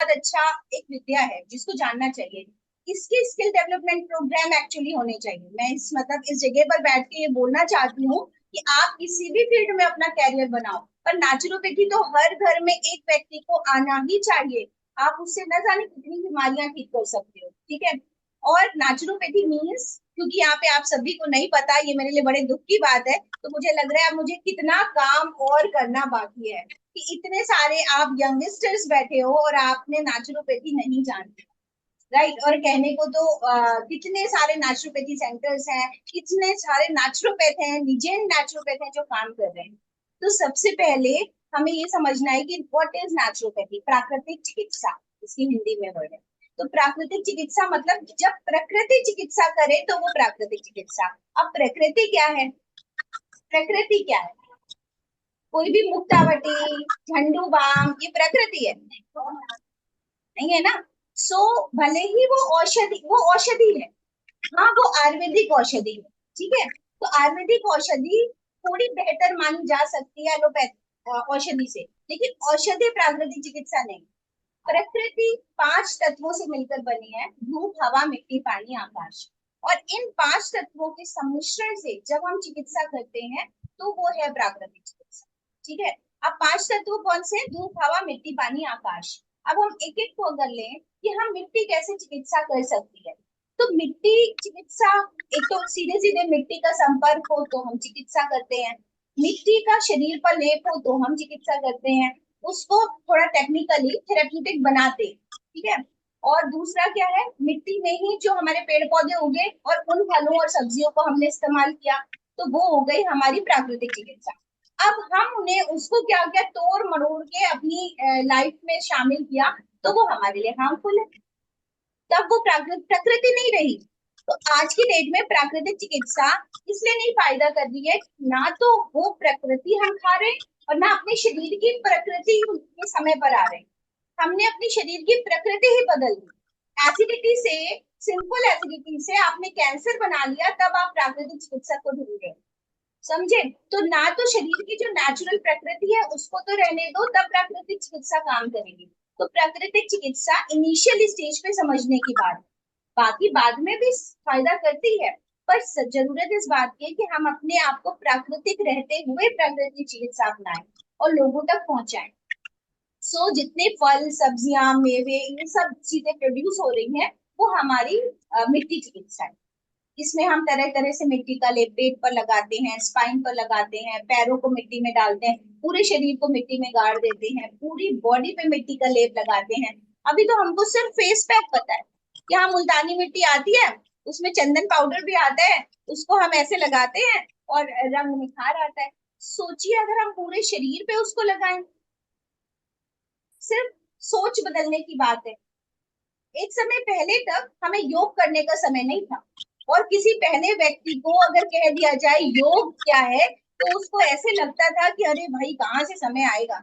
बहुत अच्छा एक विद्या है जिसको जानना चाहिए। इसके स्किल डेवलपमेंट प्रोग्राम एक्चुअली होने चाहिए। मैं इस मतलब इस जगह पर बैठ के ये बोलना चाहती हूँ कि आप किसी भी फील्ड में अपना कैरियर बनाओ, पर नेचुरोपैथी तो हर घर में एक व्यक्ति को आना ही चाहिए। आप उससे न जाने कितनी बीमारियां ठीक कर सकते हो, ठीक है। और नेचुरोपैथी मीन्स, क्योंकि यहाँ पे आप सभी को नहीं पता, ये मेरे लिए बड़े दुख की बात है, तो मुझे लग रहा है अब मुझे कितना काम और करना बाकी है कि इतने सारे आप यंगस्टर्स बैठे हो और आपने नेचुरोपैथी नहीं जानते, राइट। और कहने को तो कितने सारे नेचुरोपैथी सेंटर्स हैं, कितने सारे नेचुरोपैथ हैं, लीजेंड नेचुरोपैथ हैं जो काम कर रहे हैं। तो सबसे पहले हमें ये समझना है कि व्हाट इज नेचुरोपैथी। प्राकृतिक चिकित्सा इसकी हिंदी में वर्ड है। तो प्राकृतिक चिकित्सा मतलब जब प्रकृति चिकित्सा करे तो वो प्राकृतिक चिकित्सा। अब प्रकृति क्या है? प्रकृति क्या है? कोई भी मुक्तावटी, झंडू बाम, ये प्रकृति है, नहीं है ना? सो भले ही वो औषधि है, हाँ वो आयुर्वेदिक औषधि है, ठीक है। तो आयुर्वेदिक औषधि थोड़ी बेहतर मानी जा सकती है एलोपैथ औषधि से, लेकिन औषधि प्राकृतिक चिकित्सा नहीं। प्रकृति 5 तत्वों से मिलकर बनी है, धूप, हवा, मिट्टी, पानी, आकाश। और इन 5 तत्वों के सम्मिश्रण से जब हम चिकित्सा करते हैं तो वो है प्राकृतिक चिकित्सा, ठीक है। अब 5 तत्व कौन से? धूप, हवा, मिट्टी, पानी, आकाश। अब हम एक एक को अगर लें कि हम मिट्टी कैसे चिकित्सा कर सकती है, तो मिट्टी चिकित्सा, एक तो सीधे सीधे मिट्टी का संपर्क हो तो हम चिकित्सा करते हैं, मिट्टी का शरीर पर लेप हो तो हम चिकित्सा करते हैं, उसको थोड़ा टेक्निकली थेरेप्यूटिक बनाते, ठीक है। और दूसरा क्या है? मिट्टी में ही जो हमारे पेड़ पौधे उगे और उन फलों और सब्जियों को हमने इस्तेमाल किया, तो वो हो गई हमारी प्राकृतिक चिकित्सा। अब हमने उसको क्या किया? तोड़ मरोड़ के अपनी लाइफ में शामिल किया, तो वो हमारे लिए हार्मफुल है, तब वो प्रकृति नहीं रही। तो आज की डेट में प्राकृतिक चिकित्सा इसलिए नहीं फायदा कर रही है, ना तो वो प्रकृति हम खा रहे और ना अपने शरीर की प्रकृति के समय पर आ रहे। हमने अपने शरीर की प्रकृति ही बदल दी। एसिडिटी से, सिंपल एसिडिटी से आपने कैंसर बना लिया, तब आप प्राकृतिक चिकित्सा को ढूंढ रहे, समझे? तो ना तो शरीर की जो नेचुरल प्रकृति है उसको तो रहने दो, तब प्राकृतिक चिकित्सा काम करेगी। तो प्राकृतिक चिकित्सा इनिशियल स्टेज पे समझने की बात, बाकी बाद में भी फायदा करती है, पर जरूरत इस बात की है कि हम अपने आप को प्राकृतिक रहते हुए प्राकृतिक चिकित्सा अपनाएं और लोगों तक पहुंचाएं। सो जितने फल, सब्जियां, मेवे, ये सब चीजें प्रोड्यूस हो रही हैं वो हमारी मिट्टी चिकित्सा है। इसमें हम तरह तरह से मिट्टी का लेप पेट पर लगाते हैं, स्पाइन पर लगाते हैं, पैरों को मिट्टी में डालते हैं, पूरे शरीर को मिट्टी में गाड़ देते हैं, पूरी बॉडी पे मिट्टी का लेप लगाते हैं। अभी तो हमको सिर्फ फेस पैक पता है, यहाँ मुल्तानी मिट्टी आती है, उसमें चंदन पाउडर भी आता है, उसको हम ऐसे लगाते हैं और रंग निखार आता है। सोचिए अगर हम पूरे शरीर पे उसको लगाएं। सिर्फ सोच बदलने की बात है। एक समय पहले तक हमें योग करने का समय नहीं था, और किसी पहले व्यक्ति को अगर कह दिया जाए योग क्या है, तो उसको ऐसे लगता था कि अरे भाई कहाँ से समय आएगा।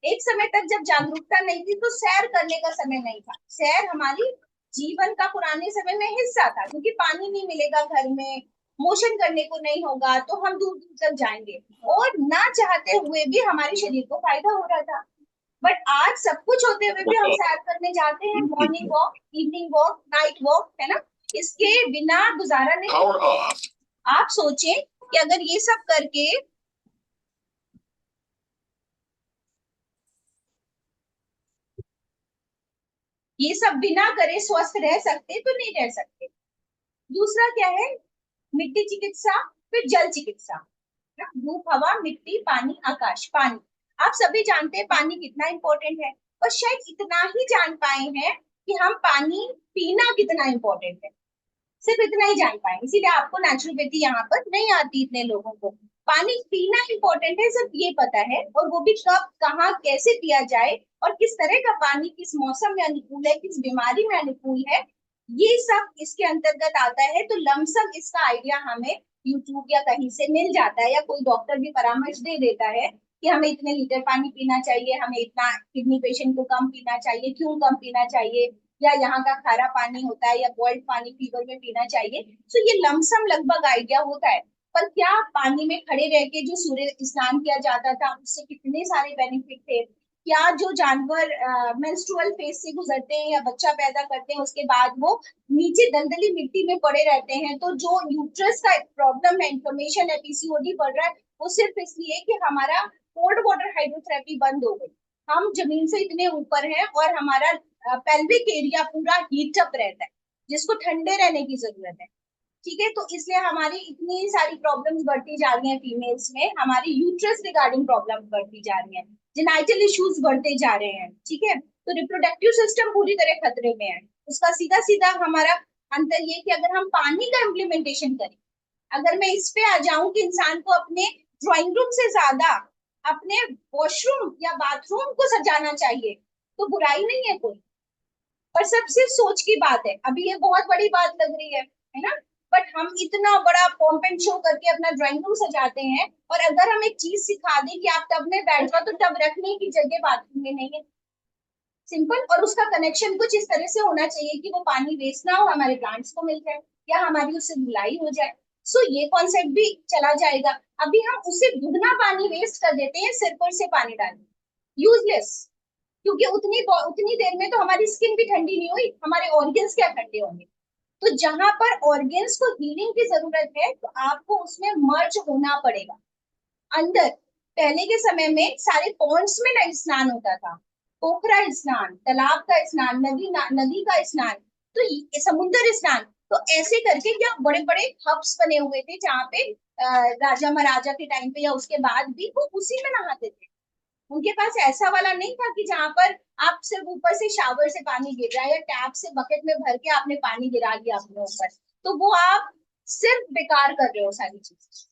एक समय तक जब जागरूकता नहीं थी तो सैर करने का समय नहीं था। सैर हमारी जीवन का पुराने समय में हिस्सा था, क्योंकि पानी नहीं मिलेगा घर में, मोशन करने को नहीं होगा, तो हम दूर दूर तक जाएंगे और ना चाहते हुए भी हमारे शरीर को फायदा हो रहा था। बट आज सब कुछ होते हुए भी हम सैर करने जाते हैं, morning walk, evening walk, night walk, है ना? इसके बिना गुजारा नहीं। आप सोचें कि अगर ये सब करके, ये सब बिना करे स्वस्थ रह सकते तो नहीं रह सकते। दूसरा क्या है? मिट्टी चिकित्सा, फिर जल चिकित्सा। धूप, हवा, मिट्टी, पानी, आकाश। पानी आप सभी जानते हैं पानी कितना इंपॉर्टेंट है, और शायद इतना ही जान पाए हैं कि हम पानी पीना कितना इंपॉर्टेंट है, सिर्फ इतना ही जान पाए। इसीलिए आपको नेचुरोपैथी यहाँ पर नहीं आती इतने लोगों को। पानी पीना इंपॉर्टेंट है सिर्फ ये पता है, और वो भी कब, कहाँ, कैसे पिया जाए, और किस तरह का पानी किस मौसम में अनुकूल है, किस बीमारी में अनुकूल है, ये सब इसके अंतर्गत आता है। तो लमसम इसका आइडिया हमें यूट्यूब या कहीं से मिल जाता है, या कोई डॉक्टर भी परामर्श दे देता है कि हमें इतने लीटर पानी पीना चाहिए, हमें इतना, किडनी पेशेंट को कम पीना चाहिए, क्यों कम पीना चाहिए, या यहाँ का खारा पानी होता है या बॉइल्ड पानी फीवर में पीना चाहिए। तो ये लमसम लगभग आइडिया होता है। पर क्या पानी में खड़े रह के जो सूर्य स्नान किया जाता था उससे कितने सारे बेनिफिट थे? क्या जो जानवर मेंस्ट्रुअल फेज से गुजरते हैं या बच्चा पैदा करते हैं उसके बाद वो नीचे दलदली मिट्टी में पड़े रहते हैं, तो जो यूट्रस का प्रॉब्लम है, इंफ्लेमेशन है, पीसीओडी बढ़ रहा है, वो सिर्फ इसलिए कि हमारा कोल्ड वाटर हाइड्रोथेरेपी बंद हो गई। हम जमीन से इतने ऊपर हैं और हमारा पेल्विक एरिया पूरा हीट अप रहता है, जिसको ठंडे रहने की जरूरत है। ठीक है, तो इसलिए हमारी इतनी सारी प्रॉब्लम्स बढ़ती जा रही हैं फीमेल्स में, हमारी यूट्रस रिगार्डिंग प्रॉब्लम बढ़ती जा रही है, जेनाइटल इश्यूज बढ़ते जा रहे हैं। ठीक है, तो रिप्रोडक्टिव सिस्टम पूरी तरह खतरे में है। उसका सीधा सीधा हमारा अंतर ये कि अगर हम पानी का इम्प्लीमेंटेशन करें, अगर मैं इस पे आ जाऊं कि इंसान को अपने ड्राइंग रूम से ज्यादा अपने वॉशरूम या बाथरूम को सजाना चाहिए, तो बुराई नहीं है कोई, पर सब सिर्फ सोच की बात है। अभी ये बहुत बड़ी बात लग रही है ना, बट हम इतना बड़ा पॉम्प एंड शो करके अपना ड्राइंग रूम सजाते हैं, और अगर हम एक चीज सिखा दें कि आप टब में बैठ जाओ, तो टब रखने की जगह बाथरूम में नहीं है, सिंपल। और उसका कनेक्शन कुछ इस तरह से होना चाहिए कि वो पानी वेस्ट ना हो, हमारे प्लांट्स को मिल जाए या हमारी उससे धुलाई हो जाए। सो ये कॉन्सेप्ट भी चला जाएगा। अभी हम उसे दुगना पानी वेस्ट कर देते हैं सिर पर से पानी डालने, यूजलेस, क्योंकि उतनी उतनी देर में तो हमारी स्किन भी ठंडी नहीं हुई, हमारे ऑर्गन्स क्या ठंडे होंगे। तो जहां पर ऑर्गन्स को हीलिंग की जरूरत है, तो आपको उसमें मर्ज होना पड़ेगा अंदर। पहले के समय में सारे पॉन्ड्स में ना स्नान होता था, पोखरा स्नान, तालाब का स्नान, नदी का स्नान, तो समुद्र स्नान, तो ऐसे करके क्या बड़े बड़े हब्स बने हुए थे जहाँ पे राजा महाराजा के टाइम पे या उसके बाद भी वो उसी में नहाते थे। उनके पास ऐसा वाला नहीं था कि जहां पर आप सिर्फ ऊपर से शावर से पानी गिर रहा है या टैप से बकेट में भर के आपने पानी गिरा दिया अपने ऊपर, तो वो आप सिर्फ बेकार कर रहे हो सारी चीज।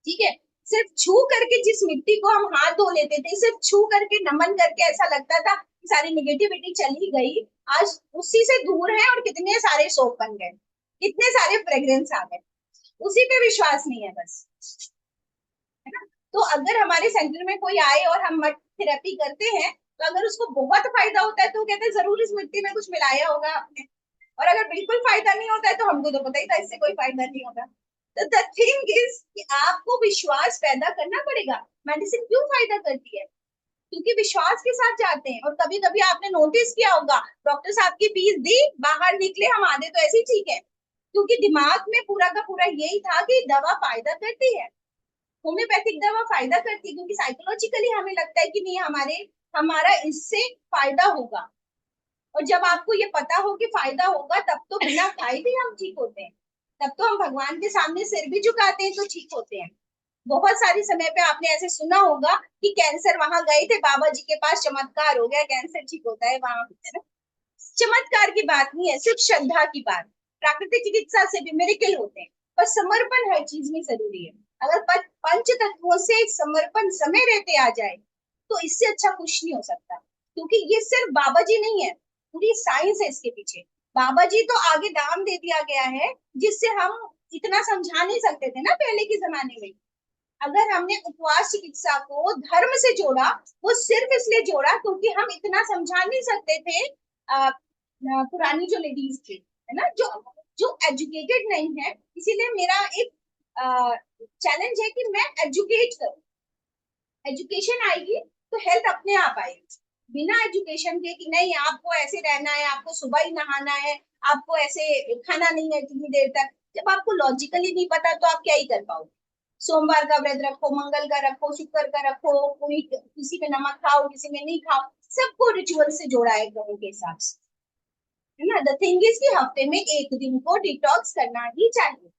ठीक है, सिर्फ छू करके जिस मिट्टी को हम हाथ धो लेते थे, सिर्फ छू करके नमन करके ऐसा लगता था कि सारी निगेटिविटी चली गई, आज उसी से दूर है और कितने सारे सोप बन गए, कितने सारे फ्रेग्रेंस आ गए, उसी पे विश्वास नहीं है बस, है ना। तो अगर हमारे सेंटर में कोई आए और हम मड थेरेपी करते हैं, तो अगर उसको बहुत फायदा होता है तो कहते हैं जरूर इस मिट्टी में कुछ मिलाया होगा आपने, और अगर बिल्कुल फायदा नहीं होता है तो हमको तो पता ही था इससे कोई फायदा नहीं होगा। तो द थिंग इज कि आपको विश्वास पैदा करना पड़ेगा। मेडिसिन क्यों फायदा करती है? क्योंकि विश्वास के साथ जाते हैं। और कभी कभी आपने नोटिस किया होगा, डॉक्टर साहब की फीस दी, बाहर निकले हम आधे तो ऐसे ही ठीक है, क्योंकि दिमाग में पूरा का पूरा यही था कि दवा फायदा करती है, होम्योपैथिक दवा फायदा करती है, क्योंकि साइकोलॉजिकली हमें लगता है कि नहीं हमारा इससे फायदा होगा। और जब आपको ये पता हो कि फायदा होगा, तब तो बिना खाए भी हम ठीक होते हैं, तब तो हम भगवान के सामने सिर भी झुकाते हैं तो ठीक होते हैं। बहुत सारे समय पे आपने ऐसे सुना होगा कि कैंसर वहां गए थे बाबा जी के पास, चमत्कार हो गया, कैंसर ठीक होता है वहां, है ना। चमत्कार की बात नहीं है, सिर्फ श्रद्धा की बात। प्राकृतिक चिकित्सा से भी मेरेकल होते हैं, पर समर्पण हर चीज में जरूरी है। अगर पंच तत्वों से समर्पण समय रहते आ जाए, तो इससे अच्छा कुछ नहीं हो सकता। क्योंकि ये सिर्फ बाबा जी नहीं है, पूरी साइंस है इसके पीछे। बाबा जी तो आगे नाम दे दिया गया है, जिससे हम इतना समझा नहीं सकते थे ना पहले के जमाने में। अगर हमने उपवास चिकित्सा को धर्म से जोड़ा, वो सिर्फ इसलिए जोड़ा क्योंकि हम इतना समझा नहीं सकते थे। पुरानी जो लेडीज थी, है ना, जो जो एजुकेटेड नहीं है, इसीलिए मेरा एक चैलेंज है कि मैं एजुकेट करूं। एजुकेशन आएगी तो हेल्थ अपने आप आएगी। बिना एजुकेशन के कि नहीं आपको ऐसे रहना है, आपको सुबह ही नहाना है, आपको ऐसे खाना नहीं है इतनी देर तक, जब आपको लॉजिकली नहीं पता तो आप क्या ही कर पाओगे। सोमवार का व्रत रखो, मंगल का रखो, शुक्र का रखो, कोई किसी में नमक खाओ किसी में नहीं खाओ, सबको रिचुअल से जोड़ा है ग्रहों के हिसाब से, है ना। द थिंग इज कि हफ्ते में एक दिन को डिटॉक्स करना ही चाहिए।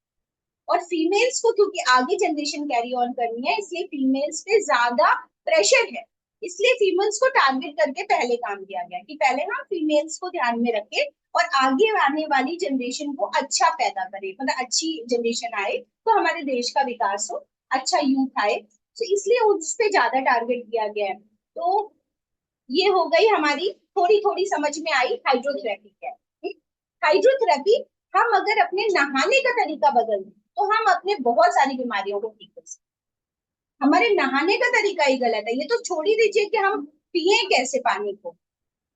और फीमेल्स को क्योंकि आगे जनरेशन कैरी ऑन करनी है, इसलिए फीमेल्स पे ज्यादा प्रेशर है, इसलिए फीमेल्स को टारगेट करके पहले काम किया गया कि पहले हम फीमेल्स को ध्यान में रखें और आगे आने वाली जनरेशन को अच्छा पैदा करें, मतलब अच्छी जनरेशन आए तो हमारे देश का विकास हो, अच्छा यूथ आए, तो इसलिए उस पे ज्यादा टारगेट किया गया है। तो ये हो गई हमारी थोड़ी थोड़ी समझ में आई हाइड्रोथेरेपी क्या है। हाइड्रोथेरेपी, हम अगर अपने नहाने का तरीका बदल दें तो हम अपने बहुत सारी बीमारियों को ठीक कर सकते। हमारे नहाने का तरीका ही गलत है, ये तो छोड़ ही दीजिए कि हम पिए कैसे पानी को।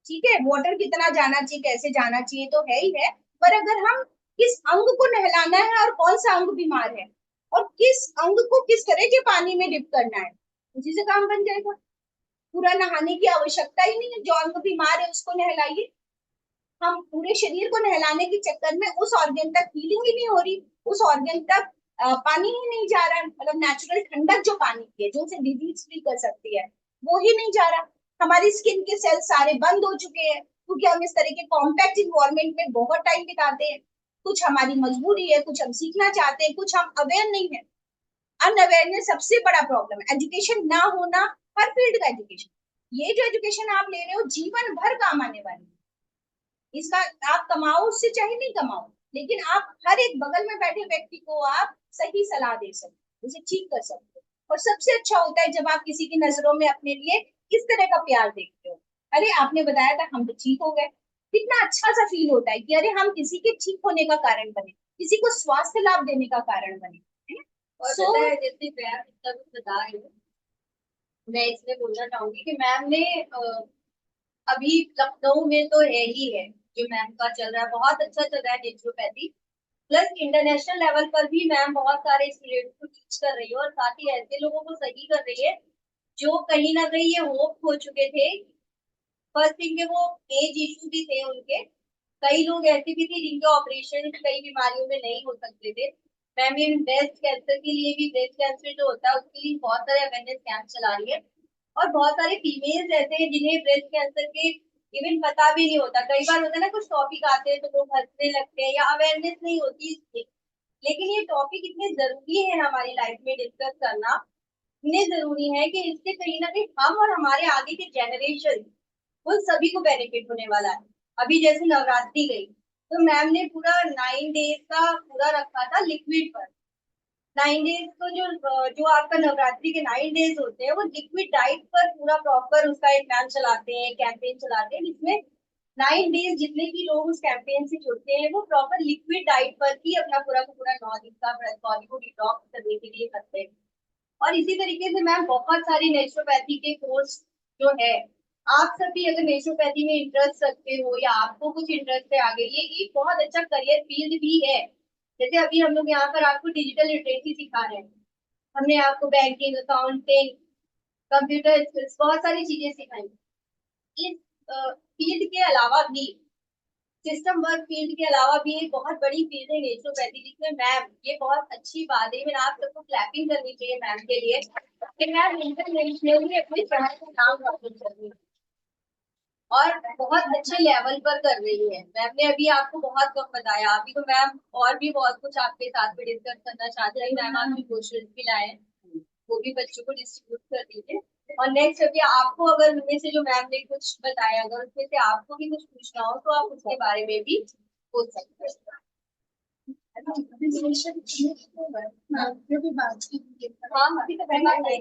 ठीक है, वाटर कितना जाना चाहिए, कैसे जाना चाहिए तो है ही है, पर अगर हम किस अंग को नहलाना है और कौन सा अंग बीमार है और किस अंग को किस तरह के पानी में डिप करना है, उसी से काम बन जाएगा। पूरा नहाने की आवश्यकता ही नहीं है, जो अंग बीमार है उसको नहलाइए। हम पूरे शरीर को नहलाने के चक्कर में उस ऑर्गन तक हीलिंग ही नहीं हो रही, उस ऑर्गन तक पानी ही नहीं जा रहा, मतलब नेचुरल ठंडक जो पानी की है, जो उसे डिजीज फ्री कर सकती है, वो ही नहीं जा रहा। हमारी स्किन के सेल सारे बंद हो चुके हैं, क्योंकि हम इस तरह के कॉम्पैक्ट इन्वायरमेंट में बहुत टाइम बिताते हैं। कुछ हमारी मजबूरी है, कुछ हम सीखना चाहते हैं, कुछ हम अवेयर नहीं है। अनअवेयरनेस सबसे बड़ा प्रॉब्लम है। एजुकेशन ना होना, हर फील्ड का एजुकेशन, ये जो एजुकेशन आप ले रहे हो जीवन भर काम आने वाली है। इसका आप कमाओ उससे चाहे नहीं कमाओ, लेकिन आप हर एक बगल में बैठे व्यक्ति को आप सही सलाह दे सकते हो, उसे ठीक कर सकते हो। और सबसे अच्छा होता है जब आप किसी की नजरों में अपने लिए इस तरह का प्यार देखते हो, अरे आपने बताया था हम तो ठीक हो गए, कितना अच्छा सा फील होता है कि अरे हम किसी के ठीक होने का कारण बने, किसी को स्वास्थ्य लाभ देने का कारण बने। और सो जैसे मैम इतना कुछ बता रही हूँ, मैं इसमें बोलना चाहूंगी कि मैम ने अभी लखनऊ में तो है ही है, जो मैम का चल रहा है बहुत अच्छा चल रहा है नेचुरोपैथी। प्लस इंटरनेशनल लेवल पर भी मैम बहुत सारे स्टूडेंट्स को टीच कर रही है, और साथ ही ऐसे लोगों को सही कर रही है जो कहीं ना कहीं ये होप खो चुके थे। फर्स्ट थिंग के वो एज इशू भी थे उनके, कई लोग ऐसे भी थे जिनके ऑपरेशन कई बीमारियों में नहीं हो सकते थे। मैम ये ब्रेस्ट कैंसर के लिए भी, ब्रेस्ट कैंसर जो होता है उसके लिए बहुत सारे अवेयरनेस कैंप चला रही है। और बहुत सारे फीमेल्स ऐसे हैं जिन्हें ब्रेस्ट कैंसर के इवन पता भी नहीं होता। कई बार होता है ना, कुछ टॉपिक आते हैं तो लोग हंसने लगते हैं या अवेयरनेस नहीं होती इसकी। लेकिन ये टॉपिक इतने जरूरी है हमारी लाइफ में डिस्कस करना, इतने जरूरी है कि इससे कहीं ना कहीं हम और हमारे आगे के जनरेशन, उन सभी को बेनिफिट होने वाला है। अभी जैसे नवरात्रि गई तो मैम ने पूरा 9 डेज का पूरा रखा था लिक्विड पर। 9 डेज को जो जो आपका नवरात्रि के 9 डेज होते हैं वो लिक्विड डाइट पर पूरा प्रॉपर उसका एक मैम चलाते हैं, कैंपेन चलाते हैं, जिसमें 9 डेज जितने भी लोग उस कैंपेन से जुड़ते हैं वो प्रॉपर लिक्विड डाइट पर ही अपना पूरा का पूरा 9 दिन का बॉडी को डिटॉक्स करने के लिए करते हैं। और इसी तरीके से मैम बहुत सारी नेचुरोपैथी के कोर्स जो है, आप सभी अगर नेचुरोपैथी में इंटरेस्ट रखते हो या आपको कुछ इंटरेस्ट है आगे, ये एक बहुत अच्छा करियर फील्ड भी है। जैसे अभी हम लोग यहाँ पर आपको डिजिटल लिटरेसी सिखा रहे हैं, हमने आपको बैंकिंग, अकाउंटिंग, कंप्यूटर स्किल्स, बहुत सारी चीजें सिखाई। इस फील्ड के अलावा भी, सिस्टम वर्क फील्ड के अलावा भी एक बहुत बड़ी फील्ड है नेचुरोपैथी, जिसमें मैम, ये बहुत अच्छी बात है, मैंने आप सबको क्लैपिंग करनी चाहिए मैम के लिए कि मैम इंटरनेशनली अपनी पढ़ाई का नाम रोशन कर रही है और बहुत अच्छे लेवल पर कर रही है। मैम ने अभी आपको बहुत कम बताया, अभी तो मैम और भी बहुत कुछ आपके साथ में डिस्कस करना चाहते हैं। मैम आपकी ब्रोशर्स भी लाए हैं, वो भी बच्चों को डिस्ट्रीब्यूट कर दीजिए। और नेक्स्ट अभी आपको अगर उनमें से जो मैम ने कुछ बताया, अगर उसमें से आपको भी कुछ पूछना हो तो आप उसके बारे में भी पूछ सकते हैं। हाँ, अभी तो पहले अभी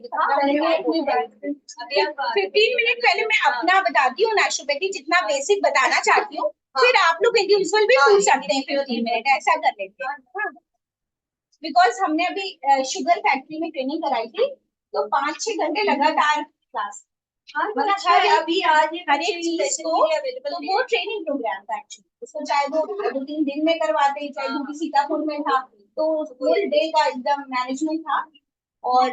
आप 15 मिनट पहले मैं अपना बताती हूँ नेचुरोपैथी, जितना बेसिक बताना चाहती हूँ, फिर आप लोग इंडिविजुअल भी पूछ सकते हैं। 15 मिनट ऐसा कर लेते हैं, बिकॉज हमने अभी शुगर फैक्ट्री में ट्रेनिंग कराई थी, तो 5-6 घंटे लगातार क्लास, मतलब अभी आज हर एक चीज को, तो वो ट्रेनिंग प्रोग्राम था एक्चुअली। उसको चाहे वो 2-3 दिन में करवाते, चाहे वो सीतापुर में था, तो फुल डे का एकदम मैनेजमेंट था। और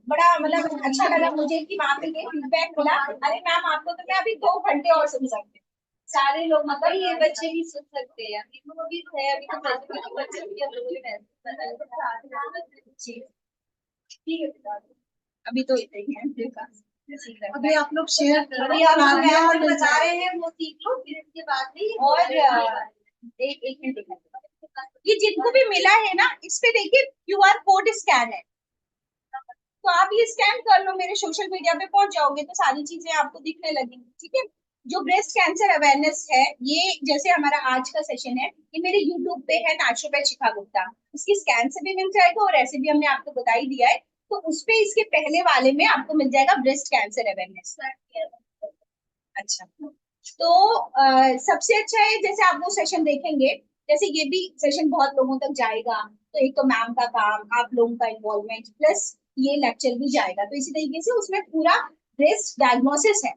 बड़ा मतलब अच्छा लगा मुझे कि वहाँ पे ये फीडबैक मिला, अरे मैम आपको तो मैं अभी 2 घंटे और सुन सकती हूँ। सारे लोग मतलब ये बच्चे भी सुन सकते हैं, अभी तो भी है, अभी तो बच्चे भी हम लोगों ने ठीक है। अभी तो इतने ही है मेरे पास। अभी आप लोग शेयर करो, अभी आप लोग बता रहे हैं वो सीख लो, फिर इसके बाद भी। और एक मिनट, ये जिनको भी मिला है ना, इस पे देखिए QR कोड स्कैन है, तो आप ये स्कैन कर लो, मेरे सोशल मीडिया पे पहुंच जाओगे तो सारी चीजें आपको दिखने लगेंगी, ठीक है। जो ब्रेस्ट कैंसर अवेयरनेस है, ये जैसे हमारा आज का सेशन है, ये मेरे यूट्यूब पे है, नेचुरोपैथ शिखा गुप्ता, उसकी स्कैन से भी मिल जाएगा, और ऐसे भी हमने आपको बता ही दिया है, तो उस पे इसके पहले वाले में आपको मिल जाएगा ब्रेस्ट कैंसर अवेयरनेस। अच्छा, तो सबसे अच्छा है जैसे आप वो सेशन देखेंगे, जैसे ये भी सेशन बहुत लोगों तक जाएगा, तो एक तो मैम का काम, आप लोगों का इन्वॉल्वमेंट, प्लस ये लेक्चर भी जाएगा, तो इसी तरीके से उसमें पूरा ब्रेस्ट डायग्नोसिस है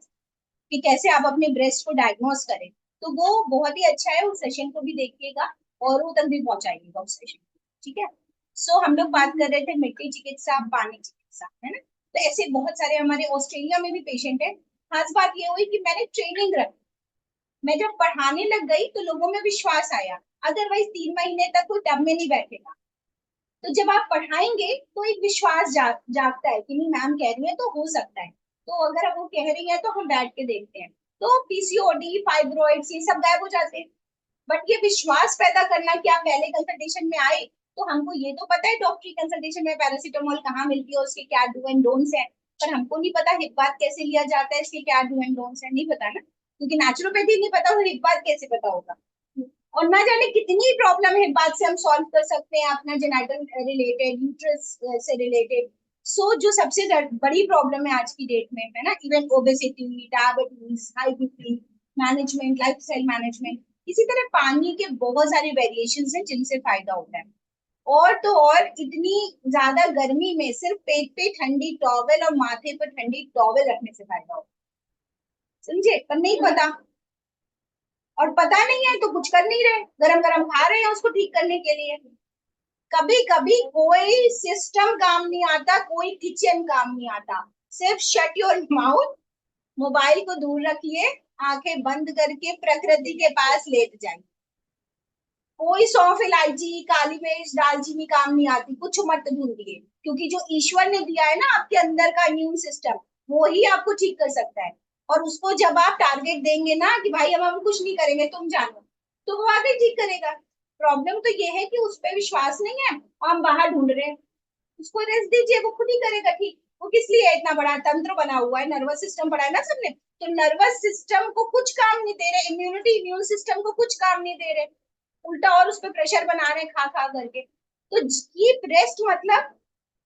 कि कैसे आप अपने ब्रेस्ट को डायग्नोस करें, तो वो बहुत ही अच्छा है। उस सेशन को भी देखिएगा और वो तक भी पहुंचाइएगा उस सेशन, ठीक है। सो हम लोग बात कर रहे थे मिट्टी चिकित्सा, पानी चिकित्सा, है ना। तो ऐसे बहुत सारे हमारे ऑस्ट्रेलिया में भी पेशेंट है। खास बात ये हुई कि मैंने ट्रेनिंग रखी, मैं जब पढ़ाने लग गई तो लोगों में विश्वास आया, अदरवाइज 3 महीने तक कोई टब में नहीं बैठेगा। तो जब आप पढ़ाएंगे तो एक विश्वास जागता है कि नहीं मैम कह रही है तो हो सकता है। तो अगर वो कह रही है तो हम बैठ के देखते हैं, तो पीसीओडी फाइब्रॉइड्स ये सब गायब हो जाते हैं। बट ये विश्वास पैदा करना कि आप पहले कंसल्टेशन में आए, तो हमको ये तो पता है डॉक्टरी कंसल्टेशन में पैरासीटामोल कहाँ मिलती है, उसके क्या डू एंड डोंट्स है, पर हमको नहीं पता हिप बात कैसे लिया जाता है, इसके क्या डू एंड डोंट्स है, नहीं पता ना, क्योंकि नेचुरोपैथी नहीं पता तो हिप बात कैसे पता होगा। और ना जाने कितनी प्रॉब्लम है बात से हम सॉल्व कर सकते हैं, अपना जेनाइटल रिलेटेड, यूट्रस से रिलेटेड। सो जो सबसे बड़ी प्रॉब्लम है आज की डेट में है ना, even obesity, diabetes, high BP management, lifestyle management, इसी तरह पानी के बहुत सारे वेरिएशंस हैं जिनसे फायदा होता है। और तो और इतनी ज्यादा गर्मी में सिर्फ पेट पे ठंडी टॉवेल और माथे पर ठंडी टॉवेल रखने से फायदा होता है, समझे, पर नहीं पता। और पता नहीं है तो कुछ कर नहीं रहे, गरम गरम खा रहे हैं उसको ठीक करने के लिए। कभी कभी कोई सिस्टम काम नहीं आता, कोई किचन काम नहीं आता, सिर्फ शट योर माउथ, मोबाइल को दूर रखिए, आंखें बंद करके प्रकृति के पास लेट जाइए। कोई सौंफ, इलायची, काली मिर्च, दालचीनी काम नहीं आती, कुछ मत ढूंढिए, क्योंकि जो ईश्वर ने दिया है ना आपके अंदर का इम्यून सिस्टम, वो ही आपको ठीक कर सकता है। और उसको जब आप टारगेट देंगे ना कि भाई हम कुछ नहीं करेंगे तुम जानो, तो वो आगे ठीक करेगा। प्रॉब्लम तो ये है कि उस पर विश्वास नहीं है और हम बाहर ढूंढ रहे हैं। उसको रेस्ट दीजिए, वो खुद ही करेगा ठीक। वो किस लिए इतना बड़ा तंत्र बना हुआ है, नर्वस सिस्टम पढ़ा है ना सबने, तो नर्वस सिस्टम को कुछ काम नहीं दे रहे, इम्यूनिटी इम्यून सिस्टम को कुछ काम नहीं दे रहे, उल्टा और उस पर प्रेशर बना रहे खा खा करके। तो कीप रेस्ट मतलब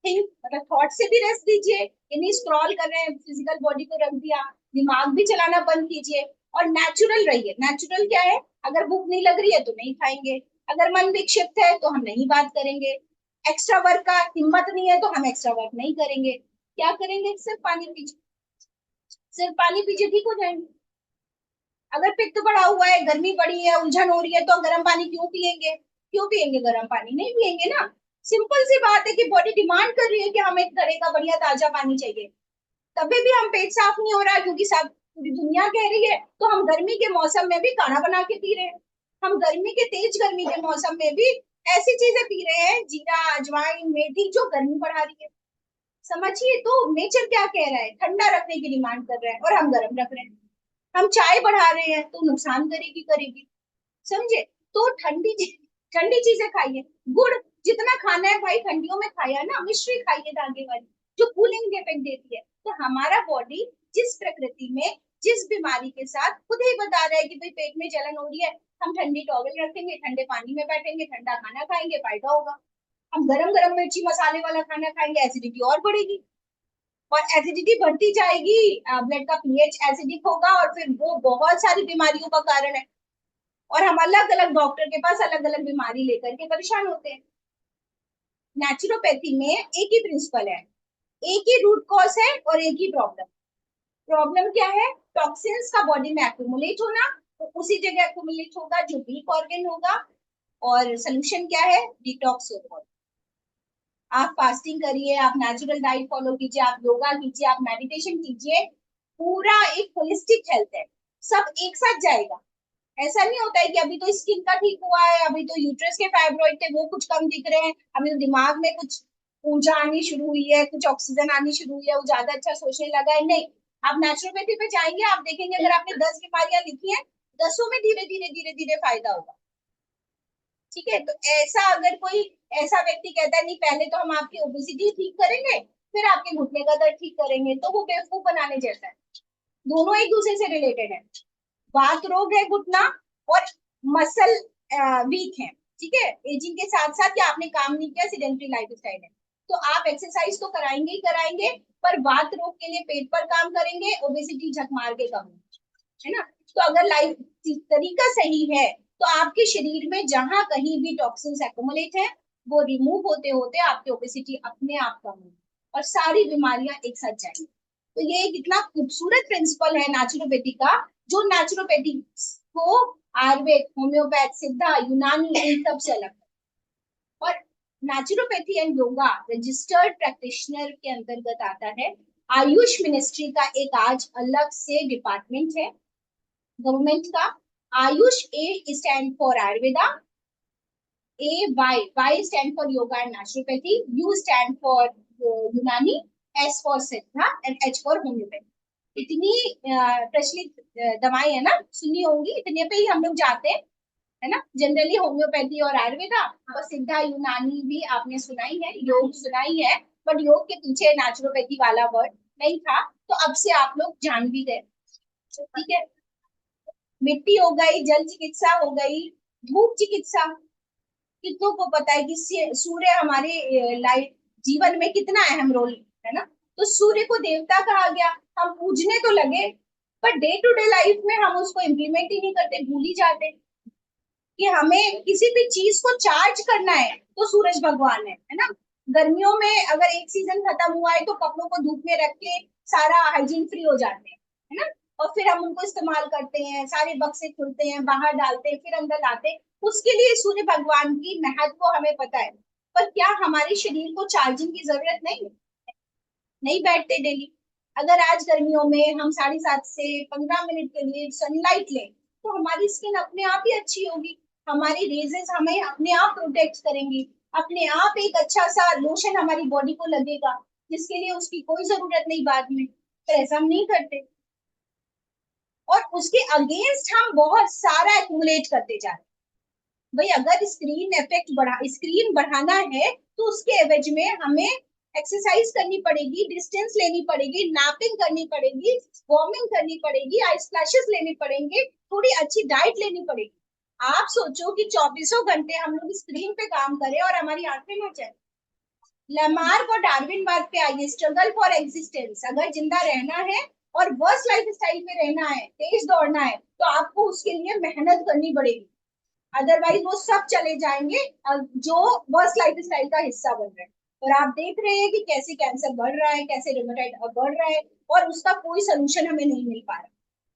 थिंक, मतलब थॉट से भी रेस्ट दीजिए, यानी स्क्रॉल कर रहे हैं फिजिकल बॉडी को रख दिया, दिमाग भी चलाना बंद कीजिए। और नेचुरल रहिए। नेचुरल क्या है, अगर भूख नहीं लग रही है तो नहीं खाएंगे, अगर मन विक्षिप्त है तो हम नहीं बात करेंगे, एक्स्ट्रा वर्क का हिम्मत नहीं है तो हम एक्स्ट्रा वर्क नहीं करेंगे, क्या करेंगे, सिर्फ पानी पीजिए, सिर्फ पानी पीजिए, ठीक हो जाएंगे। अगर पित्त बढ़ा हुआ है, गर्मी बढ़ी है, उलझन हो रही है, तो गर्म पानी क्यों पियेंगे, क्यों पियेंगे गर्म पानी, नहीं पियेंगे ना। सिंपल सी बात है कि बॉडी डिमांड कर रही है कि हमें घड़े का बढ़िया ताजा पानी चाहिए, तभी भी हम पेट साफ नहीं हो रहा है, क्योंकि सब पूरी दुनिया कह रही है, तो हम गर्मी के मौसम में भी काढ़ा बना के पी रहे हैं, हम गर्मी के तेज गर्मी के मौसम में भी ऐसी चीजें पी रहे हैं, जीरा, अजवाइन, मेथी, जो गर्मी बढ़ा रही है। समझिए, तो नेचर क्या कह रहा है, ठंडा रखने की डिमांड कर रहा है और हम गर्म रख रहे हैं। हम चाय बढ़ा रहे हैं तो नुकसान करेगी करेगी, समझे। तो ठंडी चीजें खाइए, गुड़ जितना खाना है भाई ठंडियों में खाया ना, मिश्री खाइए धागे वाली, जो कूलिंग इफेक्ट देती है। तो हमारा बॉडी जिस प्रकृति में, जिस बीमारी के साथ खुद ही बता रहा है कि भाई पेट में जलन हो रही है, हम ठंडी टॉवल रखेंगे, ठंडे पानी में बैठेंगे, ठंडा खाना खाएंगे, फायदा होगा। हम गरम गरम मिर्ची मसाले वाला खाना खाएंगे, एसिडिटी और बढ़ेगी, और एसिडिटी बढ़ती जाएगी, ब्लड का पीएच एसिडिक होगा, और फिर वो बहुत सारी बीमारियों का कारण है। और हम अलग अलग डॉक्टर के पास अलग अलग बीमारी लेकर के परेशान होते हैं। नेचुरोपैथी में एक ही प्रिंसिपल है, एक ही रूट कॉज है और एक ही प्रॉब्लम। प्रॉब्लम क्या है, टॉक्सिन्स का बॉडी में एक्यूमुलेट होना, तो उसी जगह एक्यूमुलेट होगा जो वीक ऑर्गन होगा। और सोल्यूशन क्या है, डिटॉक्स होगा। आप फास्टिंग करिए, आप नेचुरल डाइट फॉलो कीजिए, आप योगा कीजिए, आप मेडिटेशन कीजिए, पूरा एक होलिस्टिक हेल्थ है, सब एक साथ जाएगा। ऐसा नहीं होता है कि अभी तो स्किन का ठीक हुआ है, अभी तो यूट्रस के फाइब्रॉइड थे वो कुछ कम दिख रहे हैं, अभी तो दिमाग में कुछ ऊर्जा आनी शुरू हुई है, कुछ ऑक्सीजन आनी शुरू हुई है, वो ज्यादा अच्छा सोचने लगा है, नहीं। आप नेचुरोपैथी पे जाएंगे, आप देखेंगे अगर आपने 10 बीमारियां लिखी हैं, 10 में धीरे धीरे धीरे धीरे फायदा होगा। ठीक है, तो ऐसा अगर कोई ऐसा व्यक्ति कहता है नहीं पहले तो हम आपकी ओबेसिटी ठीक करेंगे, फिर आपके घुटने का दर्द ठीक करेंगे, तो वो बेवकूफ बनाने जैसा है। दोनों एक दूसरे से रिलेटेड है। बात रोग है घुटना, और मसल वीक है, ठीक है, एजिंग के साथ साथ, या आपने काम नहीं किया, सीडेंटरी लाइफस्टाइल है, तो आप एक्सरसाइज तो कराएंगे ही कराएंगे, पर बात रोग के लिए पेट पर काम करेंगे, ओबेसिटी झक मार के कम है ना। तो अगर लाइफ तरीका सही है, तो आपके शरीर में जहां कहीं भी टॉक्सिन्स एक्युमुलेट है, वो रिमूव होते होते आपकी ओबेसिटी अपने आप कम होगी और सारी बीमारियां एक साथ जाएंगी। तो ये एक इतना खूबसूरत प्रिंसिपल है नेचुरोपैथी का, जो नेचुरोपैथी को आयुर्वेद, होम्योपैथ, सिद्धा, यूनानी इन सब से अलग है। और naturopathy and yoga registered practitioner के अंतर्गत आता है। आयुष मिनिस्ट्री का एक आज अलग से डिपार्टमेंट है गवर्नमेंट का। AYUSH A stand for Ayurveda, Y stand for yoga and naturopathy, U stand for Unani, S for Siddha and H for homoeopathy. इतनी प्रचलित दवाएं है ना, सुनी होंगी, इतने पे ही हम लोग जाते हैं, है ना। जनरली होम्योपैथी और आयुर्वेदा और सिद्धा यूनानी भी आपने सुनाई है, योग सुनाई है, बट योग के पीछे नेचुरोपैथी वाला वर्ड नहीं था, तो अब से आप लोग जान भी गए, ठीक है। मिट्टी हो गई, जल चिकित्सा हो गई, धूप चिकित्सा, कितनों को पता है कि सूर्य हमारे लाइफ जीवन में कितना अहम रोल है ना। तो सूर्य को देवता कहा गया, हम पूजने तो लगे, per day to day life में हम उसको इम्प्लीमेंट ही नहीं करते, भूल ही जाते कि हमें किसी भी चीज को चार्ज करना है तो सूरज भगवान है ना। गर्मियों में अगर एक सीजन खत्म हुआ है तो कपड़ों को धूप में रख के सारा हाइजीन फ्री हो जाते हैं, है ना। और फिर हम उनको इस्तेमाल करते हैं, सारे बक्से खुलते हैं, बाहर डालते हैं, फिर अंदर लाते हैं। उसके लिए सूर्य भगवान की महत्व हमें पता है, पर क्या हमारे शरीर को चार्जिंग की जरूरत नहीं? नहीं बैठते डेली। अगर आज गर्मियों में हम 7:30 से 15 मिनट के लिए सनलाइट लें तो हमारी स्किन अपने आप ही अच्छी होगी, हमारी रेजेस हमें अपने आप प्रोटेक्ट करेंगी, अपने आप एक अच्छा सा लोशन हमारी बॉडी को लगेगा, जिसके लिए उसकी कोई जरूरत नहीं बाद में। तो ऐसा हम नहीं करते, और उसके अगेंस्ट हम बहुत सारा एक्यूमुलेट करते जा रहे हैं। भाई अगर स्क्रीन बढ़ाना है तो उसके एवज में हमें एक्सरसाइज करनी पड़ेगी, डिस्टेंस लेनी पड़ेगी, नैपिंग करनी पड़ेगी, वार्मिंग करनी पड़ेगी, आइस फ्लैशेस लेने पड़ेंगे, थोड़ी अच्छी डाइट लेनी पड़ेगी। आप सोचो कि 24 घंटे हम लोग स्क्रीन पे काम करें और हमारी आंखें ना चले। लमार्क और डार्विन बात पे आइए, स्ट्रगल फॉर एग्जिस्टेंस। अगर जिंदा रहना है और वर्स्ट लाइफ स्टाइल में रहना है, तेज दौड़ना है, तो आपको उसके लिए मेहनत करनी पड़ेगी, अदरवाइज वो सब चले जाएंगे जो वर्स्ट लाइफ स्टाइल का हिस्सा बन रहे हैं। और आप देख रहे हैं कि कैसे कैंसर बढ़ रहा है, कैसे रिमोटाइड बढ़ रहा है, और उसका कोई सोल्यूशन हमें नहीं मिल पा रहा,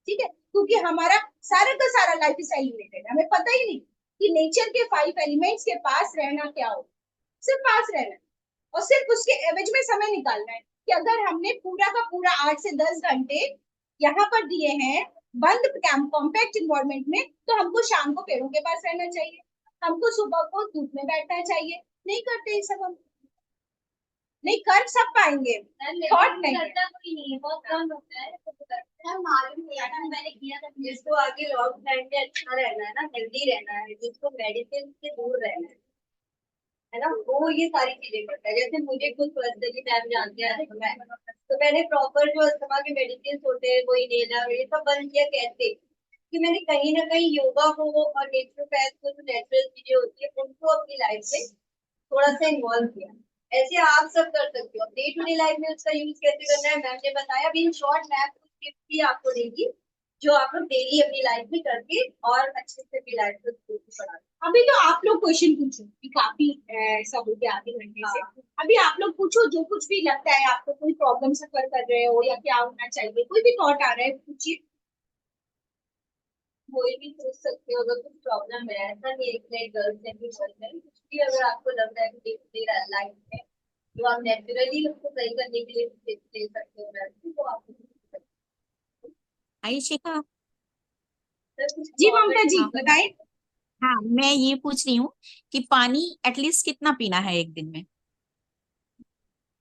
ठीक है, क्योंकि हमारा सारा का सारा लाइफ स्टाइल रिलेटेड, हमें पता ही नहीं कि नेचर के 5 एलिमेंट्स के पास रहना क्या हो, सिर्फ पास रहना, और सिर्फ उसके एवज में समय निकालना है कि अगर हमने पूरा का पूरा 8 से 10 घंटे यहाँ पर दिए हैं बंद कॉम्पैक्ट इन्वायरमेंट में, तो हमको शाम को पेड़ों के पास रहना चाहिए, हमको सुबह को धूप में बैठना चाहिए। नहीं करते ये सब हम, नहीं कर सब पाएंगे, थॉट नहीं है। करता कोई नहीं है, बहुत कम होता है तो करता है। मालूम नहीं है ना, मैंने किया था। जिसको आगे लॉन्ग टाइम पे अच्छा रहना है ना, हेल्दी रहना है, जिसको मेडिसिन से दूर रहना है ना, वो ये सारी चीजें करता है। जैसे मुझे खुद पर्सनली टाइम जानते हैं तो मैंने प्रॉपर जो अस्थमा के मेडिसिन होते हैं, कोई लेना ये सब बंद किया। कैसे कि मैंने कहीं ना कहीं योगा को और नेचुरोपैथ को, जो नेचुरल चीजें होती है, उनको अपनी लाइफ में थोड़ा सा इन्वॉल्व किया। ऐसे आप सब कर सकते हो डे टू डे लाइफ में उसका यूज कैसे करना है, मैम ने बताया। अभी इन शॉर्ट मैम कुछ टिप्स भी आपको देगी जो आप लोग डेली अपनी लाइफ में करके और अच्छे से अपनी लाइफ को पढ़ा। अभी तो आप लोग क्वेश्चन पूछो कि काफी सब हो गया आधे घंटे से। अभी आप लोग पूछो, जो कुछ भी लगता है आपको, कोई प्रॉब्लम सफर कर रहे हो या क्या होना चाहिए, कोई भी थॉट आ रहा है पूछिए। कोई भी सोच सकते हो अगर कुछ प्रॉब्लम है, ऐसा नहीं एक नए गर्ल्स है कि बॉयज है, कुछ भी अगर आपको लग रहा है कि डे लाइफ में जो आप नेचुरली उसको सही करने के लिए ले सकते हो मैम, तो आप आई शिखा। कुछ जी ममता जी हाँ बताएं। हाँ, मैं ये पूछ रही हूँ कि पानी एटलीस्ट कितना पीना है एक दिन में।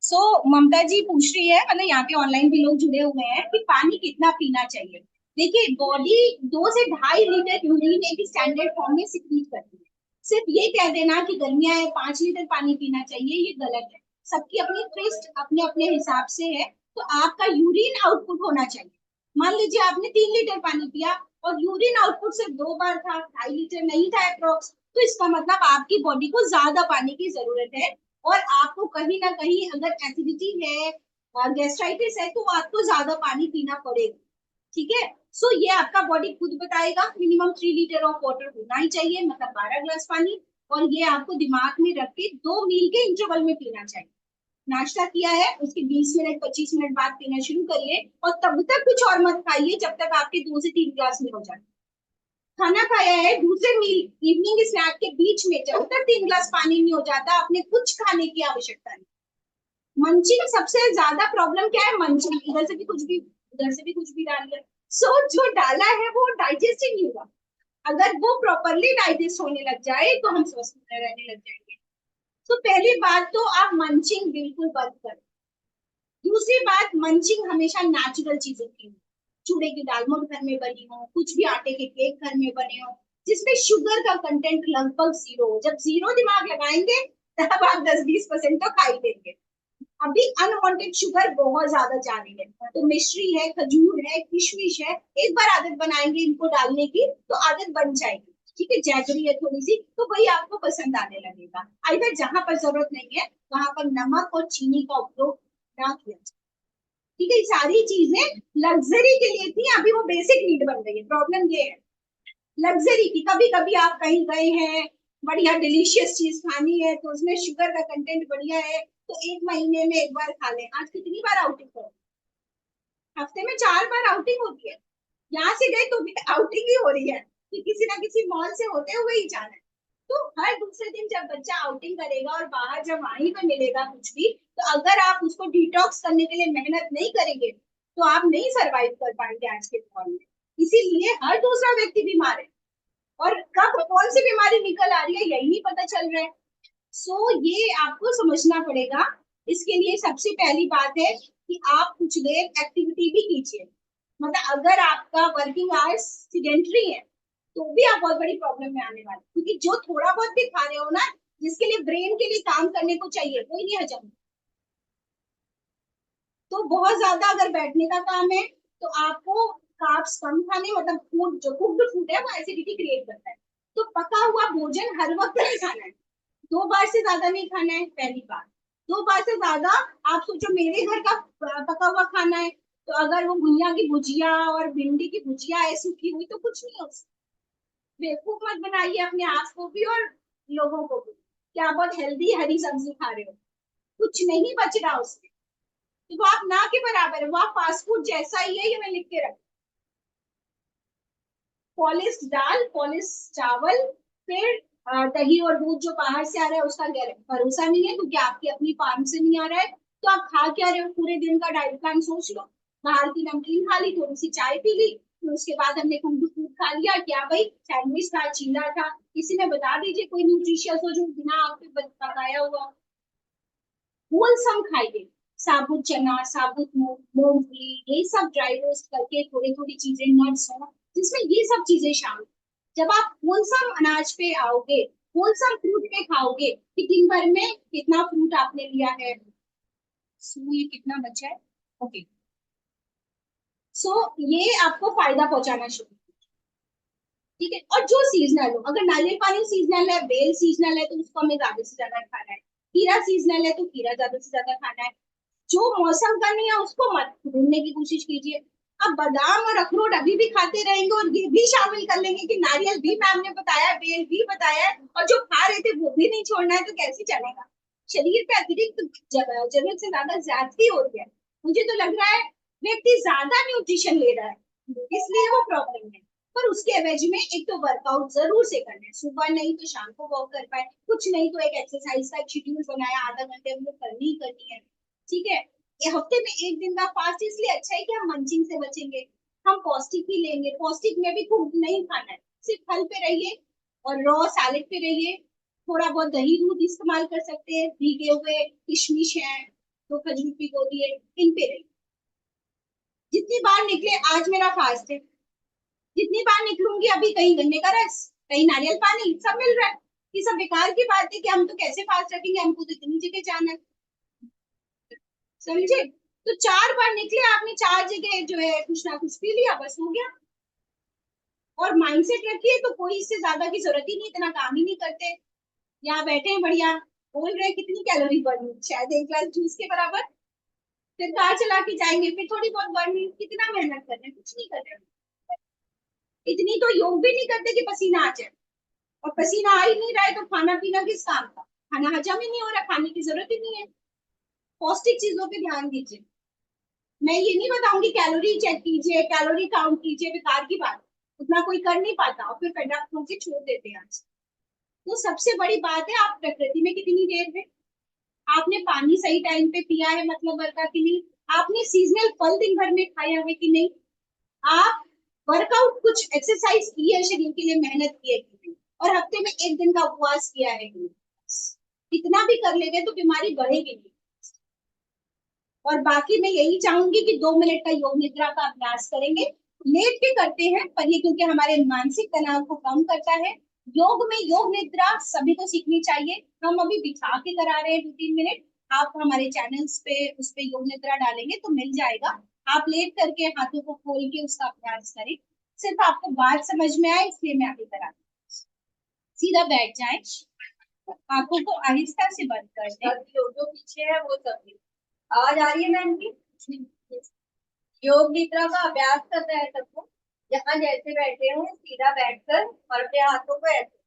सो ममता जी पूछ रही है, मतलब यहाँ पे ऑनलाइन भी लोग जुड़े हुए हैं, कि पानी कितना पीना चाहिए। देखिए बॉडी 2 से 2.5 लीटर यूरिन एक स्टैंडर्ड फॉर्म में सिक्रीट करती है। सिर्फ ये कह देना कि गर्मियां है 5 लीटर पानी पीना चाहिए, ये गलत है। सबकी अपनी थ्रिस्ट अपने अपने हिसाब से है, तो आपका यूरिन आउटपुट होना चाहिए। मान लीजिए आपने 3 लीटर पानी पिया और यूरिन आउटपुट सिर्फ 2 बार था, 2.5 लीटर नहीं था अप्रोक्स, तो इसका मतलब आपकी बॉडी को ज्यादा पानी की जरूरत है। और आपको कहीं ना कहीं अगर एसिडिटी है और गैस्ट्राइटिस है तो आपको ज्यादा पानी पीना पड़ेगा, ठीक है। सो ये आपका बॉडी खुद बताएगा, मिनिमम 3 लीटर ऑफ वाटर होना ही चाहिए, मतलब 12 ग्लास पानी। और ये आपको दिमाग में रख के 2 मील के इंटरवल में पीना चाहिए। नाश्ता किया है उसके 20 मिनट 25 मिनट बाद पीना शुरू करिए, और तब तक कुछ और मत खाइए जब तक आपके 2 से 3 ग्लास में हो जाए। खाना खाया है, दूसरे मील इवनिंग स्नैक के बीच में जब तक 3 ग्लास पानी नहीं हो जाता, आपने कुछ खाने की आवश्यकता नहीं। मंचिंग सबसे ज्यादा प्रॉब्लम क्या है? मंचिंग, इधर से भी कुछ भी, उधर से भी कुछ भी डाल लिया, सो जो डाला है वो डाइजेस्ट ही नहीं हुआ। अगर वो प्रॉपरली डाइजेस्ट होने लग जाए तो हम स्वस्थ रहने लग जाएंगे। तो पहली बात तो आप मंचिंग बिल्कुल बंद करें। दूसरी बात, मंचिंग हमेशा नेचुरल चीजों की हो, चूड़े की दाल मोठ घर में बनी हो, कुछ भी आटे के केक घर में बने हो, जिसमें शुगर का कंटेंट लगभग जीरो हो। जब जीरो दिमाग लगाएंगे तब आप 10-20% तो खा ही देंगे। अभी अनवांटेड शुगर बहुत ज्यादा जा रही है, तो मिश्री है, खजूर है, किशमिश है, एक बार आदत बनाएंगे इनको डालने की तो आदत बन जाएगी। ठीक है, जैगरी है थोड़ी सी, तो वही आपको पसंद आने लगेगा। इधर जहां पर जरूरत नहीं है वहां पर नमक और चीनी का उपयोग ना किया जाए। ठीक है, ये सारी चीजें लग्जरी के लिए थी, अभी वो बेसिक नीड बन गई है। प्रॉब्लम ये है लग्जरी की, कभी कभी आप कहीं गए हैं, बढ़िया डिलीशियस चीज खानी है तो उसमें शुगर का कंटेंट बढ़िया है, तो 1 महीने में एक बार खा लें। आज कितनी बार आउटिंग करो? हफ्ते में 4 बार आउटिंग होती है। यहाँ से गए तो भी आउटिंग ही हो रही है कि किसी ना किसी मॉल से होते हुए ही जाना है। तो हर दूसरे दिन जब बच्चा आउटिंग करेगा और बाहर जब वहीं पे मिलेगा कुछ भी, तो अगर आप उसको डिटॉक्स करने के लिए मेहनत नहीं करेंगे तो आप नहीं सरवाइव कर पाएंगे आज के दौर में। इसीलिए हर दूसरा व्यक्ति बीमार है, और कब कौन सी बीमारी निकल आ रही है यही नहीं पता चल रहा है। ये आपको समझना पड़ेगा। इसके लिए सबसे पहली बात है कि आप कुछ देर एक्टिविटी भी कीजिए। मतलब अगर आपका वर्किंग आवर्स सीडेंटरी है तो भी आप बहुत बड़ी प्रॉब्लम में आने वाले, क्योंकि जो थोड़ा बहुत भी खा रहे हो ना, जिसके लिए ब्रेन के लिए काम करने को चाहिए, कोई नहीं हजम। तो बहुत ज्यादा अगर बैठने का काम है तो आपको कार्ब्स कम खाने, मतलब फूड जो कुक्ड फूड है वो एसिडिटी क्रिएट करता है। तो पका हुआ भोजन हर वक्त नहीं खाना है, 2 बार से ज्यादा नहीं खाना है। पहली बात, 2 बार से ज्यादा, आप सोचो मेरे घर का पका हुआ खाना है, तो अगर वो घुइया की भुजिया और भिंडी की भुजिया है सूखी हुई तो कुछ नहीं हो सकता। बेवकूफ मत बनाइए अपने आप को भी और लोगों को भी, क्या आप बहुत हेल्दी हरी सब्जी खा रहे हो, कुछ नहीं बच रहा उसमें। तो वो आप ना के बराबर है, वो आप फास्ट फूड जैसा ही है, ये मैं लिख के रख। पॉलिश दाल, पॉलिश चावल, फिर दही और दूध जो बाहर से आ रहा है उसका भरोसा नहीं है, क्योंकि आपकी अपनी फार्म से नहीं आ रहा है। तो आप खा क्या रहे हो? पूरे दिन का डाइट प्लान सोच लो। बाहर की नमकीन खा ली, थोड़ी सी चाय पी ली, फिर उसके बाद हमने कुछ फूड खा लिया, क्या भाई सैंडविच था, चीला था। किसी ने बता दीजिए कोई न्यूट्रिशियस हो जो बिना आग पे पकाया हुआ। होलसम खाइए, साबुत चना, साबुत मूंगफली, ये सब ड्राई रोस्ट करके थोड़ी थोड़ी चीजें, नट्स हो जिसमें ये सब चीजें शामिल। जब आप होलसम अनाज पे आओगे, होलसम फ्रूट पे खाओगे कि दिन भर में कितना फ्रूट आपने लिया है, ये कितना बचा है, ओके। ये आपको फायदा पहुंचाना शुरू। ठीक है, और जो सीजनल हो, अगर नारियल पानी सीजनल है, बेल सीजनल है, तो उसको हमें ज्यादा से ज्यादा खाना है। खीरा सीजनल है तो खीरा ज्यादा से ज्यादा खाना है। जो मौसम का नहीं है उसको मत ढूंढने की कोशिश कीजिए। अब बादाम और अखरोट अभी भी खाते रहेंगे और ये भी शामिल कर लेंगे कि नारियल भी मैम ने बताया, बेल भी बताया है, और जो खा रहे थे वो भी नहीं छोड़ना है, तो कैसे चलेगा? शरीर पे अतिरिक्त जरूरत से ज्यादा ज्यादती हो रही है। मुझे तो लग रहा है व्यक्ति ज्यादा न्यूट्रिशन ले रहा है, इसलिए वो प्रॉब्लम है। पर उसके एवज में एक तो वर्कआउट जरूर से करना है, सुबह नहीं तो शाम को वॉक कर पाए, कुछ नहीं तो एक एक्सरसाइज का एक शेड्यूल बनाया, आधा घंटे में करनी ही करनी है। ठीक है, ये हफ्ते में एक दिन का फास्ट इसलिए अच्छा है कि हम मंचिंग से बचेंगे, हम पौष्टिक ही लेंगे। पौष्टिक में भी खूब नहीं खाना है, सिर्फ फल पे रहिए और रॉ सैलेड पे रहिए। थोड़ा बहुत दही दूध इस्तेमाल कर सकते हैं, भीगे हुए किशमिश है, तो खजूर भिगो दिए, इन पे रहिए। जितनी बार निकले, आज मेरा फास्ट है, जितनी बार निकलूंगी, अभी कहीं गन्ने का रस, कहीं नारियल पानी, सब मिल रहा है। ये सब बेकार की बात है कि हम तो कैसे फास्ट रखेंगे, हमको तो इतनी जगह जाना है, समझे? तो 4 बार निकले आपने, 4 जगह जो है कुछ ना कुछ पी लिया, बस हो गया। और माइंडसेट रखिए तो कोई इससे ज्यादा की जरूरत ही नहीं, इतना काम ही नहीं करते। यहाँ बैठे हैं बढ़िया, बोल रहे हैं कितनी कैलोरी बर्न, शायद 1 ग्लास जूस के बराबर। फिर कार चला के जाएंगे, फिर थोड़ी बहुत बर्न, कितना मेहनत कर रहे हैं, कुछ नहीं कर रहे। इतनी तो योग भी नहीं करते कि पसीना आ जाए, और पसीना आ ही नहीं रहा है तो खाना पीना किस काम का? खाना हजम ही नहीं हो रहा, खाने की जरूरत ही नहीं है। पौष्टिक चीजों पे ध्यान दीजिए। मैं ये नहीं बताऊंगी कैलोरी चेक कीजिए, कैलोरी काउंट कीजिए, बेकार की बात। उतना कोई कर नहीं पाता और फिर फेड अप होके छोड़ देते हैं आज। तो सबसे बड़ी बात है, आप प्रकृति में कितनी देर है, आपने पानी सही टाइम पे पिया है मतलब वर्का कि नहीं, आपने सीजनल फल दिन भर में खाया है कि नहीं, आप वर्कआउट कुछ एक्सरसाइज की है, शरीर के लिए मेहनत की है कि नहीं, और हफ्ते में एक दिन का उपवास किया है कि नहीं। इतना भी कर लेंगे तो बीमारी बढ़ेगी नहीं। और बाकी मैं यही चाहूंगी कि 2 मिनट का योग निद्रा का अभ्यास करेंगे, लेट के करते हैं पर ये क्योंकि हमारे मानसिक तनाव को कम करता है। योग में योग निद्रा सभी को सीखनी चाहिए, हम अभी बिठा के करा रहे हैं 2-3 मिनट। आप हमारे चैनल्स पे उस पे योग निद्रा डालेंगे तो मिल जाएगा, आप लेट करके हाथों को खोल के उसका अभ्यास करें। सिर्फ आपको बात समझ में आए इसलिए मैं अभी करा रही हूँ। सीधा बैठ जाए, आंखों को आहिस्ता से बंद कर दें। जो पीछे है वो सब आवाज आ रही है मैम की? योग निद्रा का अभ्यास करना है सबको, जहाँ जैसे बैठे हो सीधा बैठकर और अपने हाथों को ऐसे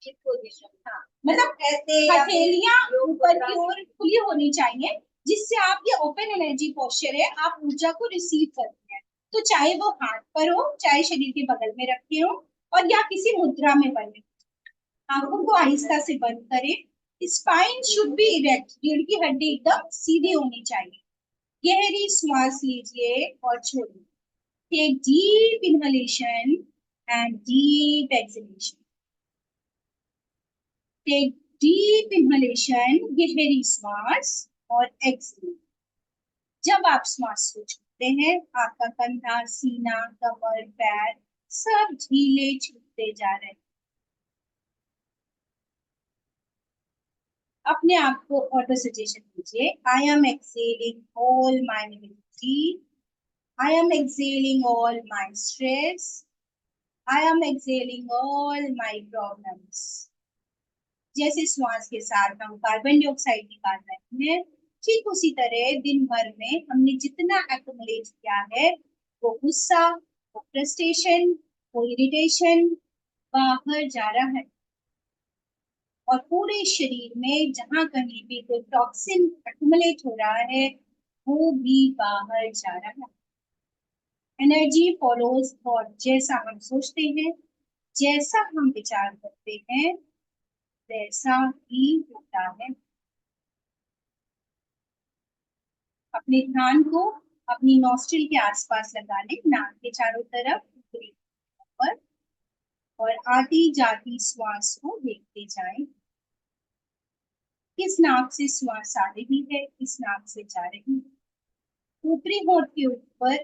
इस पोजीशन, हाँ मतलब ऐसे हथेलियां ऊपर की ओर खुली होनी चाहिए, जिससे आप ये ओपन एनर्जी पोस्चर है, आप ऊर्जा को रिसीव करते हैं। तो चाहे वो हाथ पर हो, चाहे शरीर के बगल में रखे हो, और या किसी मुद्रा में बने। आंखों को आहिस्ता से बंद करें। स्पाइन शुड बी इरेक्ट, रीढ़ की हड्डी एकदम सीधी होनी चाहिए। गहरी श्वास लीजिए और छोड़िए। Take deep inhalation and deep exhalation. Take deep inhalation, गहरी श्वास, और एक्सहेल। जब आप श्वास को छोड़ते हैं, आपका कंधा, सीना, कमर, पैर सब ढीले छूटते जा रहे हैं। अपने आप को ऑटो सजेशन दीजिए, I am excelling all my negativity, I am excelling all my stress, I am excelling all my problems. जैसे श्वास के साथ हम कार्बन डाइऑक्साइड निकाल रहे हैं, ठीक उसी तरह दिन भर में हमने जितना एक्युमुलेट किया है, वो गुस्सा, वो फ्रस्ट्रेशन, वो इरिटेशन बाहर जा रहा है। और पूरे शरीर में जहां कहीं भी कोई टॉक्सिन एक्युमुलेट हो रहा है, वो भी बाहर जा रहा है। एनर्जी फॉलोज थॉट, जैसा हम सोचते हैं, जैसा हम विचार करते हैं, वैसा ही होता है। अपने ध्यान को अपनी नॉस्ट्रिल के आसपास लगा लें, नाक के चारों तरफ, पर, और आती जाती श्वास को देखते जाएं। किस नाक से श्वास आ रही है, किस नाक से जा रही है। ऊपरी होंठ के ऊपर